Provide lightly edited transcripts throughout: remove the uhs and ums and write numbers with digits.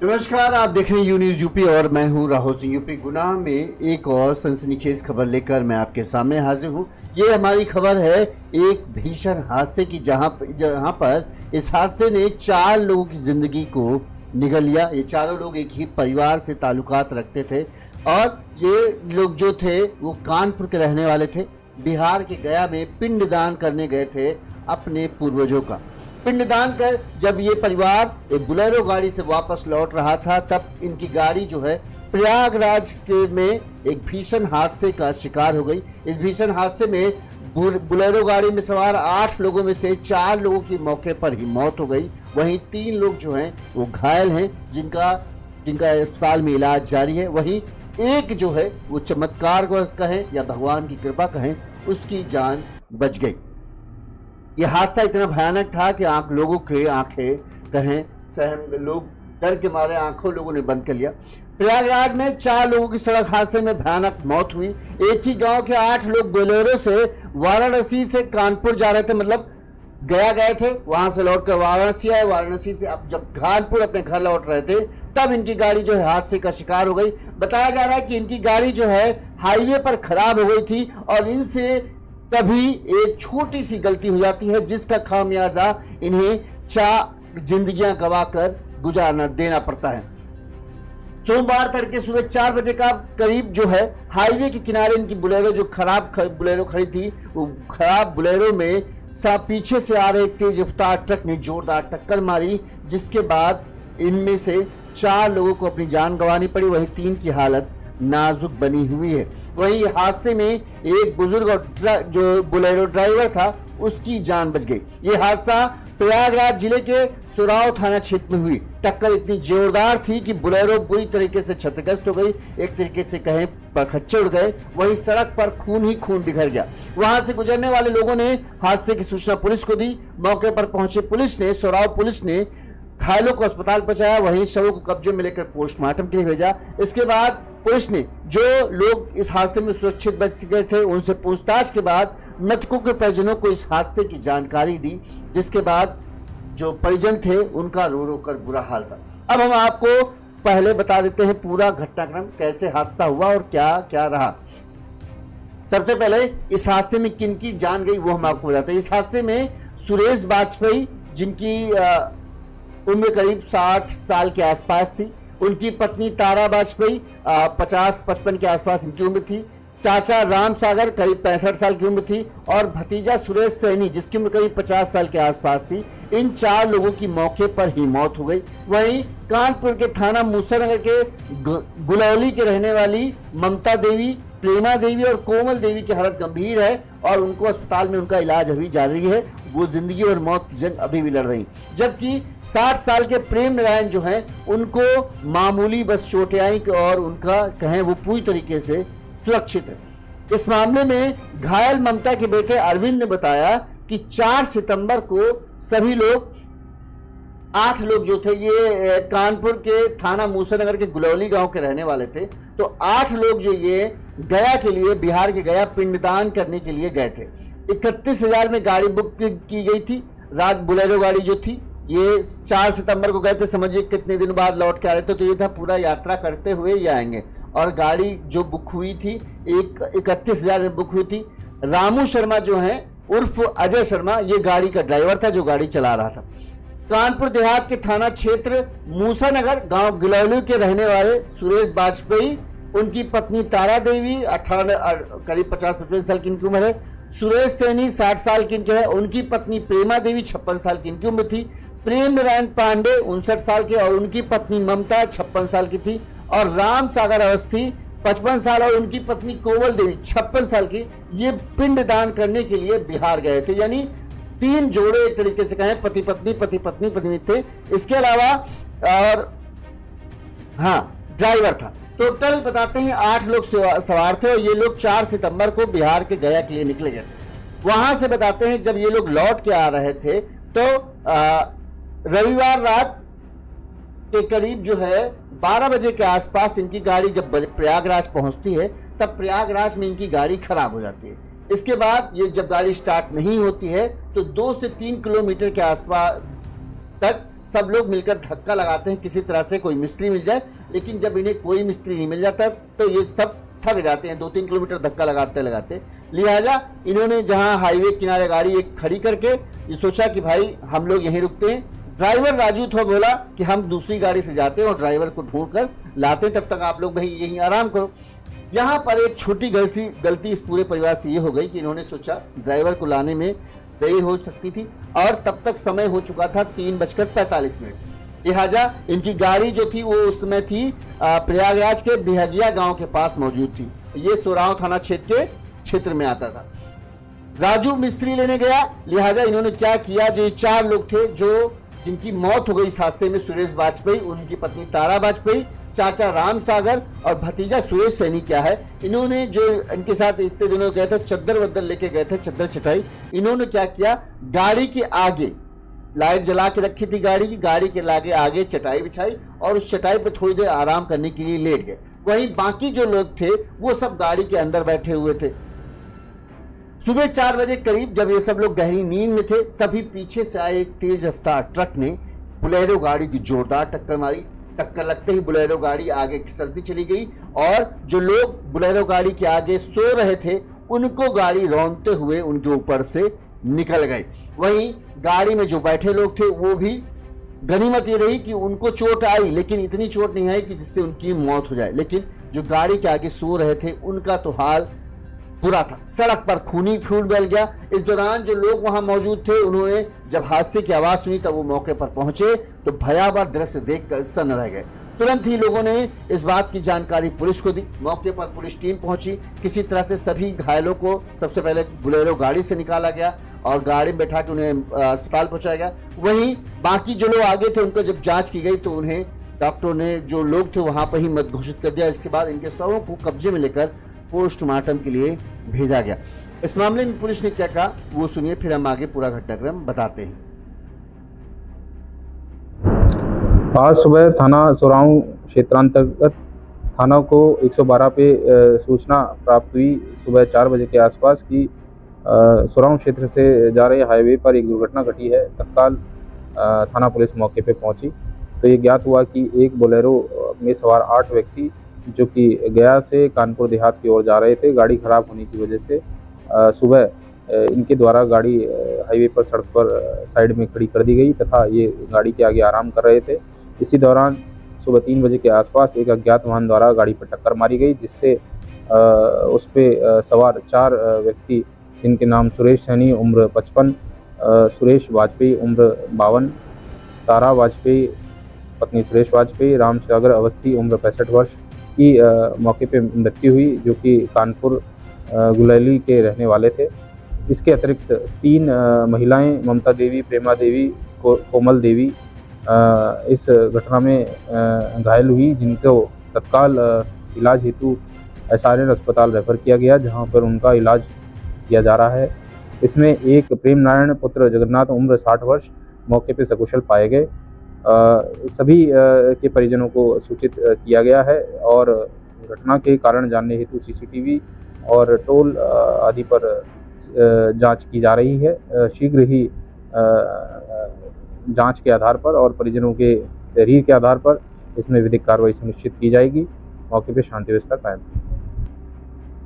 नमस्कार, आप देख रहे हैं यू न्यूज़ यूपी और मैं हूं राहुल सिंह। यूपी गुना में एक और सनसनीखेज खबर लेकर मैं आपके सामने हाजिर हूं। ये हमारी खबर है एक भीषण हादसे की, जहां पर इस हादसे ने 4 लोगों की जिंदगी को निगल लिया। ये चारों लोग एक ही परिवार से ताल्लुकात रखते थे और ये लोग जो थे वो कानपुर के रहने वाले थे। बिहार के गया में पिंडदान करने गए थे अपने पूर्वजों का। पिंडदान कर जब ये परिवार एक बुलेरो गाड़ी से वापस लौट रहा था, तब इनकी गाड़ी जो है प्रयागराज में एक भीषण हादसे का शिकार हो गई। इस भीषण हादसे में बुलेरो गाड़ी में सवार 8 लोगों में से 4 लोगों की मौके पर ही मौत हो गई। वहीं 3 लोग जो हैं वो घायल हैं, जिनका अस्पताल में इलाज जारी है। वहीं एक जो है वो चमत्कार कहें या भगवान की कृपा कहें, उसकी जान बच गई। यह हादसा इतना भयानक था कि लोगों के आंखें कहें सहम, लोग डर के मारे आंखों लोगों ने बंद कर लिया। प्रयागराज में 4 लोगों की सड़क हादसे में भयानक मौत हुई। एक ही गांव के 8 लोग बोलेरो से वाराणसी से कानपुर जा रहे थे, मतलब गया गए थे, वहां से लौटकर वाराणसी आए। वाराणसी से अब जब कानपुर अपने घर लौट रहे थे, तब इनकी गाड़ी जो है हादसे का शिकार हो गई। बताया जा रहा है कि इनकी गाड़ी जो है हाईवे पर खराब हो गई थी और इनसे तभी एक छोटी सी गलती हो जाती है, जिसका खामियाजा इन्हें 4 जिंदगियां गंवाकर गुजारना देना पड़ता है। सोमवार तड़के सुबह 4 बजे का करीब जो है हाईवे के किनारे इनकी बुलेरो, जो खराब बुलेरो खड़ी थी, वो खराब बुलेरो में पीछे से आ रहे एक तेज रफ्तार ट्रक ने जोरदार टक्कर मारी, जिसके बाद इनमें से 4 लोगों को अपनी जान गंवानी पड़ी। वहीं 3 की हालत नाजुक बनी हुई है। वहीं हादसे में एक बुजुर्ग और जो बुलेरो ड्राइवर था उसकी जान बच गई। ये हादसा प्रयागराज जिले के सुराव थाना क्षेत्र में हुई। टक्कर इतनी जोरदार थी कि बुलेरो बुरी तरीके से क्षतिग्रस्त हो गई, एक तरीके से कहें परखच्चे उड़ गए। वहीं सड़क पर खून ही खून बिखर गया। वहां से गुजरने वाले लोगों ने हादसे की सूचना पुलिस को दी। मौके पर पहुंचे पुलिस ने सुराव पुलिस ने घायलों को अस्पताल पहुंचाया। वहीं शवों को कब्जे में लेकर पोस्टमार्टम के लिए भेजा। इसके बाद पुलिस ने जो लोग इस हादसे में सुरक्षित बच गए थे उनसे पूछताछ के बाद मृतकों के परिजनों को इस हादसे की जानकारी दी, जिसके बाद जो परिजन थे उनका रो रो कर बुरा हाल था। अब हम आपको पहले बता देते हैं पूरा घटनाक्रम, कैसे हादसा हुआ और क्या क्या रहा। सबसे पहले इस हादसे में किन की जान गई वो हम आपको बताते हैं। इस हादसे में सुरेश बाजपेयी, जिनकी उम्र करीब 60 साल के आसपास थी, उनकी पत्नी तारा बाजपेयी 50-55 के आसपास इनकी उम्र थी, चाचा राम सागर करीब 65 साल की उम्र थी और भतीजा सुरेश सैनी जिसकी उम्र करीब 50 साल के आसपास थी। इन 4 लोगों की मौके पर ही मौत हो गई। वहीं कानपुर के थाना मूसनगर के गुलौली के रहने वाली ममता देवी, प्रेमा देवी और कोमल देवी की हालत गंभीर है और उनको अस्पताल में उनका इलाज अभी जारी है। वो जिंदगी और मौत की जंग अभी भी लड़ रही। जबकि 60 साल के प्रेम नारायण जो हैं उनको मामूली बस चोटें आई और उनका कहें वो पूरी तरीके से सुरक्षित है। इस मामले में घायल ममता के बेटे अरविंद ने बताया कि 4 सितंबर को सभी लोग 8 लोग जो थे ये कानपुर के थाना मूसनगर के गुलौली गांव के रहने वाले थे। तो 8 लोग जो ये गया के लिए, बिहार के गया पिंडदान करने के लिए गए थे। 31,000 में गाड़ी बुक की गई थी। रात बुलेरो गाड़ी जो थी ये 4 सितंबर को गए थे, समझिए कितने दिन बाद लौट के आ रहे थे। तो ये था पूरा यात्रा करते हुए ये आएंगे। और गाड़ी जो बुक हुई थी 31,000 में बुक हुई थी। रामू शर्मा जो है उर्फ अजय शर्मा, ये गाड़ी का ड्राइवर था जो गाड़ी चला रहा था। कानपुर देहात के थाना क्षेत्र मूसानगर गांव गिलौली के रहने वाले सुरेश बाजपेयी, उनकी पत्नी तारा देवी करीब 50-55 साल की इनकी उम्र है। सुरेश सैनी 60 साल की इनके है। उनकी पत्नी प्रेमा देवी 56 साल की इनकी उम्र थी। प्रेम नारायण पांडे 59 साल के और उनकी पत्नी ममता 56 साल की थी। और राम सागर अवस्थी 55 साल और उनकी पत्नी कोमल देवी 56 साल की, ये पिंडदान करने के लिए बिहार गए थे। यानी 3 जोड़े एक तरीके से कहें पति पत्नी थे। इसके अलावा और ड्राइवर था। टोटल बताते हैं 8 लोग सवार थे और ये लोग 4 सितंबर को बिहार के गया के लिए निकले गए थे। वहां से बताते हैं जब ये लोग लौट के आ रहे थे तो रविवार रात के करीब जो है 12 बजे के आसपास इनकी गाड़ी जब प्रयागराज पहुंचती है, तब प्रयागराज में इनकी गाड़ी खराब हो जाती है। इसके बाद ये जब गाड़ी स्टार्ट नहीं होती है तो 2 से 3 किलोमीटर के आसपास तक सब लोग मिलकर धक्का लगाते हैं किसी तरह से कोई मिस्त्री मिल जाए, लेकिन जब इन्हें कोई मिस्त्री नहीं मिल जाता तो ये सब थक जाते हैं, 2-3 किलोमीटर धक्का लगाते लगाते। लिहाजा इन्होंने जहां हाईवे किनारे गाड़ी एक खड़ी करके ये सोचा कि भाई हम लोग यहीं रुकते हैं। ड्राइवर राजू था, बोला कि हम दूसरी गाड़ी से जाते हैं और ड्राइवर को ढूंढ कर लाते हैं, तब तक आप लोग भाई यहीं आराम करो। यहाँ पर एक छोटी गलती इस पूरे परिवार से ये हो गई कि इन्होंने सोचा ड्राइवर को लाने में देर हो सकती थी और तब तक समय हो चुका था 3:45। लिहाजा इनकी गाड़ी जो थी वो उस समय थी प्रयागराज के बिहगिया गांव के पास मौजूद थी। ये सोराव थाना क्षेत्र के क्षेत्र में आता था। राजू मिस्त्री लेने गया, लिहाजा इन्होंने क्या किया, जो 4 लोग थे जो जिनकी मौत हो गई इस हादसे में, सुरेश वाजपेयी, उनकी पत्नी तारा वाजपेयी, चाचा राम सागर और भतीजा सुरेश सैनी क्या है, इन्होंने जो इनके साथ इतने दिनों गए थे चद्दर वद्दर लेके गए थे, चद्दर चटाई, इन्होंने क्या किया, गाड़ी के आगे लाइट जला के रखी थी गाड़ी के आगे चटाई बिछाई और उस चटाई पर थोड़ी देर आराम करने के लिए लेट गए। वहीं बाकी जो लोग थे वो सब गाड़ी के अंदर बैठे हुए थे। सुबह 4 बजे करीब जब ये सब लोग गहरी नींद में थे, तभी पीछे से आए एक तेज रफ्तार ट्रक ने बुलेरो गाड़ी की जोरदार टक्कर मारी। टक्कर लगते ही बुलेरो गाड़ी आगे फिसलती चली गई और जो लोग बुलेरो गाड़ी के आगे सो रहे थे उनको गाड़ी रौंदते हुए उनके ऊपर से निकल गई। वहीं गाड़ी में जो बैठे लोग थे वो भी, गनीमत ये रही कि उनको चोट आई, लेकिन इतनी चोट नहीं आई कि जिससे उनकी मौत हो जाए। लेकिन जो गाड़ी के आगे सो रहे थे उनका तो हाल बुरा था, सड़क पर खूनी फ्यूल बैल गया। इस दौरान जो लोग वहां मौजूद थे उन्होंने जब हादसे की आवाज सुनी तब वो मौके पर पहुंचे तो भयावह दृश्य देखकर सन्न रह गए। तुरंत ही लोगों ने इस बात की जानकारी पुलिस को दी। मौके पर पुलिस टीम पहुंची। किसी तरह से सभी घायलों को सबसे पहले बुलेरो गाड़ी से निकाला गया और गाड़ी में बैठा के उन्हें अस्पताल पहुंचाया गया। वहीं बाकी जो लोग आगे थे उनको जब जांच की गई तो उन्हें डॉक्टरों ने, जो लोग थे वहां पर ही मत घोषित कर दिया। इसके बाद इनके शवों को कब्जे में लेकर पोस्टमार्टम के लिए भेजा गया। इस मामले में पुलिस ने क्या कहा वो सुनिए, फिर हम आगे पूरा घटनाक्रम बताते हैं। आज सुबह थाना सोराव क्षेत्रांतर्गत थाना को 112 पे सूचना प्राप्त हुई। सुबह 4 बजे के आसपास की सोराव क्षेत्र से जा रहे हाईवे पर एक दुर्घटना घटी है। तत्काल थाना पुलिस मौके पे पहुंची तो ये ज्ञात हुआ कि एक बोलेरो में सवार 8 व्यक्ति जो कि गया से कानपुर देहात की ओर जा रहे थे, गाड़ी खराब होने की वजह से सुबह इनके द्वारा गाड़ी हाईवे पर सड़क पर साइड में खड़ी कर दी गई तथा ये गाड़ी के आगे आराम कर रहे थे। इसी दौरान सुबह 3 बजे के आसपास एक अज्ञात वाहन द्वारा गाड़ी पर टक्कर मारी गई, जिससे उस पर सवार 4 व्यक्ति जिनके नाम सुरेश सैनी उम्र 55, सुरेश वाजपेयी उम्र 52, तारा वाजपेयी पत्नी सुरेश वाजपेयी, राम सागर अवस्थी उम्र 65 वर्ष की मौके पे मृत्यु हुई, जो कि कानपुर गुलैली के रहने वाले थे। इसके अतिरिक्त 3 महिलाएं ममता देवी, प्रेमा देवी, कोमल देवी इस घटना में घायल हुई, जिनको तत्काल इलाज हेतु SRN अस्पताल रेफर किया गया, जहां पर उनका इलाज किया जा रहा है। इसमें एक प्रेम नारायण पुत्र जगन्नाथ उम्र 60 वर्ष मौके पर सकुशल पाए गए। सभी के परिजनों को सूचित किया गया है और घटना के कारण जानने हेतु CCTV और टोल आदि पर जांच की जा रही है। शीघ्र ही जांच के आधार पर और परिजनों के तहरीर के आधार पर इसमें विधिक कार्रवाई सुनिश्चित की जाएगी। मौके पर शांति व्यवस्था कायम।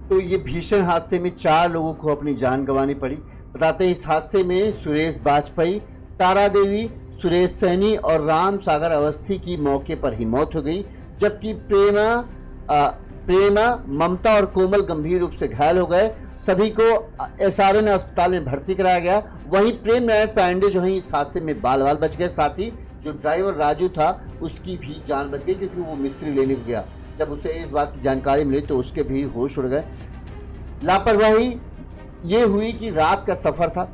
तो ये भीषण हादसे में 4 लोगों को अपनी जान गंवानी पड़ी। बताते हैं इस हादसे में सुरेश वाजपेयी, तारा देवी, सुरेश सैनी और राम सागर अवस्थी की मौके पर ही मौत हो गई, जबकि प्रेमा, ममता और कोमल गंभीर रूप से घायल हो गए। सभी को SRN अस्पताल में भर्ती कराया गया। वहीं प्रेम नारायण पांडे जो है इस हादसे में बाल बच गए। साथ ही जो ड्राइवर राजू था उसकी भी जान बच गई, क्योंकि वो मिस्त्री लेने गया। जब उसे इस बात की जानकारी मिली तो उसके भी होश उड़ गए। लापरवाही ये हुई कि रात का सफर था,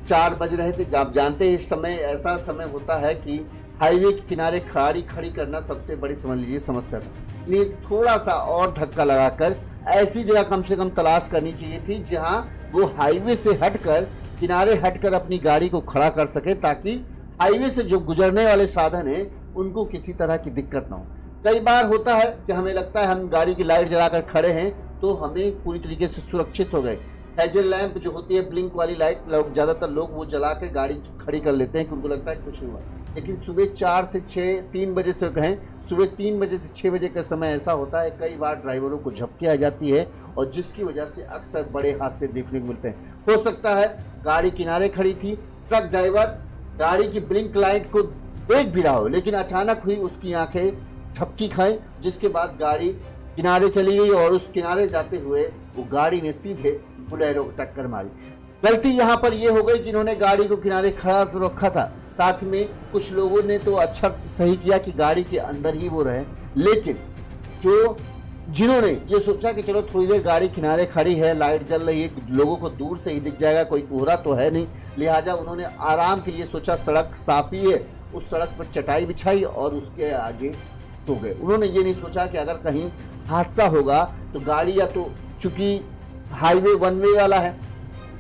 4 बज रहे थे। आप जानते हैं इस समय ऐसा समय होता है कि हाईवे के किनारे खड़ी करना सबसे बड़ी समझ लीजिए समस्या था। इसलिए थोड़ा सा और धक्का लगाकर ऐसी जगह कम से कम तलाश करनी चाहिए थी जहां वो हाईवे से हटकर, किनारे हटकर अपनी गाड़ी को खड़ा कर सके, ताकि हाईवे से जो गुजरने वाले साधन हैं उनको किसी तरह की दिक्कत ना हो। कई बार होता है कि हमें लगता है हम गाड़ी की लाइट जलाकर खड़े हैं तो हमें पूरी तरीके से सुरक्षित हो गए, हेजल लैंप जो होती है ब्लिंक वाली लाइट, लोग ज़्यादातर लोग वो जला के गाड़ी खड़ी कर लेते हैं कि उनको लगता है कि कुछ नहीं हुआ। लेकिन सुबह 4 से 6, 3 बजे से कहें, सुबह 3 बजे से 6 बजे का समय ऐसा होता है, कई बार ड्राइवरों को झपकी आ जाती है और जिसकी वजह से अक्सर बड़े हादसे देखने को मिलते हैं। हो सकता है गाड़ी किनारे खड़ी थी, ट्रक ड्राइवर गाड़ी की ब्लिंक लाइट को देख भी रहा हो, लेकिन अचानक हुई उसकी आंखें झपकी खाई, जिसके बाद गाड़ी किनारे चली गई और उस किनारे जाते हुए वो गाड़ी ने सीधे बुलेरो को टक्कर मारी। गलती यहाँ पर ये हो गई कि इन्होंने गाड़ी को किनारे खड़ा तो रखा था, साथ में कुछ लोगों ने तो अच्छा सही किया कि गाड़ी के अंदर ही वो रहे, लेकिन जिन्होंने ये सोचा कि चलो थोड़ी देर गाड़ी किनारे खड़ी है, लाइट जल रही है, लोगों को दूर से ही दिख जाएगा, कोई कोहरा तो है नहीं, लिहाजा उन्होंने आराम के लिए सोचा सड़क साफ ही है, उस सड़क पर चटाई बिछाई और उसके आगे सो गए। उन्होंने ये नहीं सोचा कि अगर कहीं हादसा होगा तो गाड़ी, या तो चूंकि हाईवे वन वे वाला है,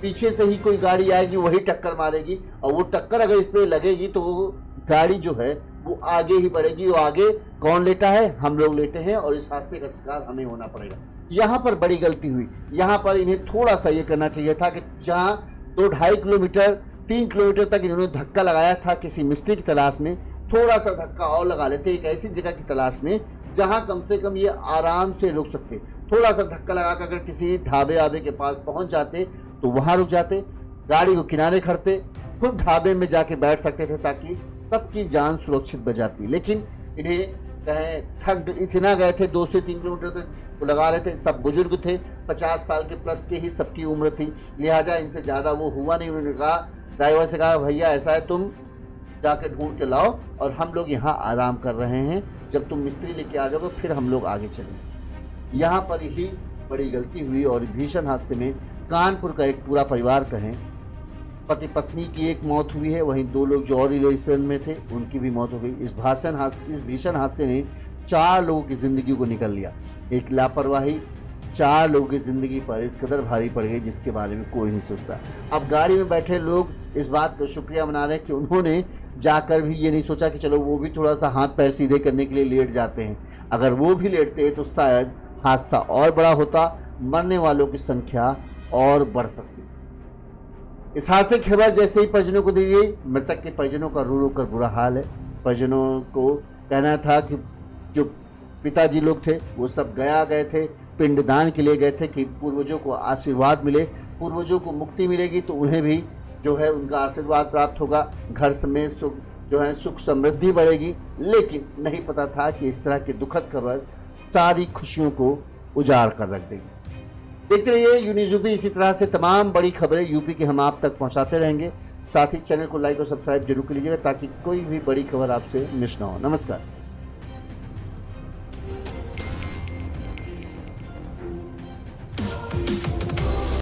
पीछे से ही कोई गाड़ी आएगी वही टक्कर मारेगी, और वो टक्कर अगर इस पे लगेगी तो वो गाड़ी जो है वो आगे ही बढ़ेगी, और आगे कौन लेटा है, हम लोग लेटे हैं और इस हादसे का शिकार हमें होना पड़ेगा। यहाँ पर बड़ी गलती हुई। यहाँ पर इन्हें थोड़ा सा ये करना चाहिए था कि जहाँ 2-2.5 किलोमीटर 3 किलोमीटर तक इन्होंने धक्का लगाया था किसी मिस्त्री की तलाश में, थोड़ा सा धक्का और लगा लेते एक ऐसी जगह की तलाश में जहाँ कम से कम ये आराम से रुक सकते। थोड़ा सा धक्का लगाकर अगर किसी ढाबे आबे के पास पहुँच जाते तो वहाँ रुक जाते, गाड़ी को किनारे खड़ते, खुद ढाबे में जाके बैठ सकते थे ताकि सबकी जान सुरक्षित बचाती। लेकिन इन्हें थक इतना गए थे, 2 से 3 किलोमीटर तक लगा रहे थे। सब बुजुर्ग थे, 50 साल के प्लस के ही सबकी उम्र थी, लिहाजा इनसे ज़्यादा वो हुआ नहीं। उन्होंने कहा, ड्राइवर से कहा, भैया ऐसा है तुम जाके ढूंढ के लाओ और हम लोग यहाँ आराम कर रहे हैं, जब तुम मिस्त्री लेके आ जाओगे फिर हम लोग आगे चलेंगे। यहाँ पर ही बड़ी गलती हुई और भीषण हादसे में कानपुर का एक पूरा परिवार कहें, पति पत्नी की एक मौत हुई है, वहीं 2 लोग जो और रिलेशन में थे उनकी भी मौत हो गई। इस भीषण हादसे ने 4 लोगों की ज़िंदगी को निकल लिया। एक लापरवाही 4 लोगों की ज़िंदगी पर इस कदर भारी पड़ गई जिसके बारे में कोई नहीं सोचता। अब गाड़ी में बैठे लोग इस बात का शुक्रिया मना रहे हैं कि उन्होंने जाकर भी ये नहीं सोचा कि चलो वो भी थोड़ा सा हाथ पैर सीधे करने के लिए लेट जाते हैं। अगर वो भी लेटते तो शायद हादसा और बड़ा होता, मरने वालों की संख्या और बढ़ सकती। इस हादसे की खबर जैसे ही परिजनों को दी गई, मृतक के परिजनों का रो रो कर बुरा हाल है। परिजनों को कहना था कि जो पिताजी लोग थे वो सब गया गए थे, पिंडदान के लिए गए थे कि पूर्वजों को आशीर्वाद मिले, पूर्वजों को मुक्ति मिलेगी तो उन्हें भी जो है उनका आशीर्वाद प्राप्त होगा, घर में सुख जो है सुख समृद्धि बढ़ेगी। लेकिन नहीं पता था कि इस तरह की दुखद खबर सारी खुशियों को उजाड़ कर रख देगी। देखते रहिए यूनिज़ यूपी, इसी तरह से तमाम बड़ी खबरें यूपी की हम आप तक पहुंचाते रहेंगे। साथ ही चैनल को लाइक और सब्सक्राइब जरूर कर लीजिएगा ताकि कोई भी बड़ी खबर आपसे मिस ना हो। नमस्कार।